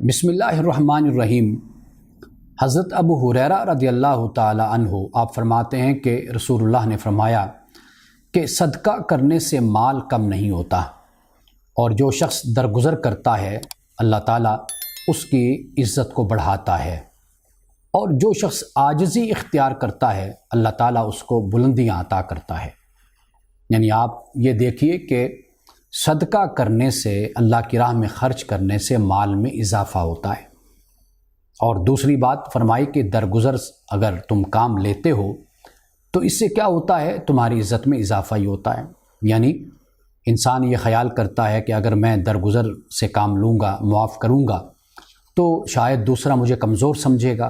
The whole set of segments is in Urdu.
بسم اللہ الرحمن الرحیم۔ حضرت ابو ہریرہ رضی اللہ تعالی عنہ آپ فرماتے ہیں کہ رسول اللہ نے فرمایا کہ صدقہ کرنے سے مال کم نہیں ہوتا، اور جو شخص درگزر کرتا ہے اللہ تعالیٰ اس کی عزت کو بڑھاتا ہے، اور جو شخص عاجزی اختیار کرتا ہے اللہ تعالیٰ اس کو بلندیاں عطا کرتا ہے۔ یعنی آپ یہ دیکھیے کہ صدقہ کرنے سے، اللہ کی راہ میں خرچ کرنے سے مال میں اضافہ ہوتا ہے۔ اور دوسری بات فرمائی کہ درگزر اگر تم کام لیتے ہو تو اس سے کیا ہوتا ہے، تمہاری عزت میں اضافہ ہی ہوتا ہے۔ یعنی انسان یہ خیال کرتا ہے کہ اگر میں درگزر سے کام لوں گا، معاف کروں گا، تو شاید دوسرا مجھے کمزور سمجھے گا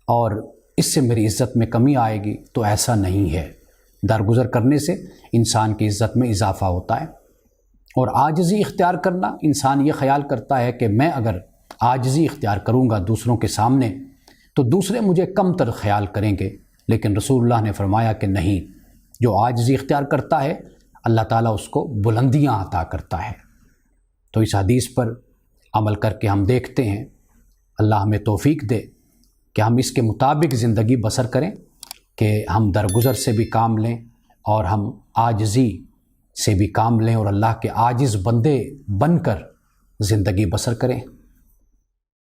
اور اس سے میری عزت میں کمی آئے گی، تو ایسا نہیں ہے۔ درگزر کرنے سے انسان کی عزت میں اضافہ ہوتا ہے۔ اور عاجزی اختیار کرنا، انسان یہ خیال کرتا ہے کہ میں اگر عاجزی اختیار کروں گا دوسروں کے سامنے تو دوسرے مجھے کم تر خیال کریں گے، لیکن رسول اللہ نے فرمایا کہ نہیں، جو عاجزی اختیار کرتا ہے اللہ تعالیٰ اس کو بلندیاں عطا کرتا ہے۔ تو اس حدیث پر عمل کر کے ہم دیکھتے ہیں، اللہ ہمیں توفیق دے کہ ہم اس کے مطابق زندگی بسر کریں، کہ ہم درگزر سے بھی کام لیں اور ہم عاجزی سے بھی کام لیں، اور اللہ کے عاجز بندے بن کر زندگی بسر کریں۔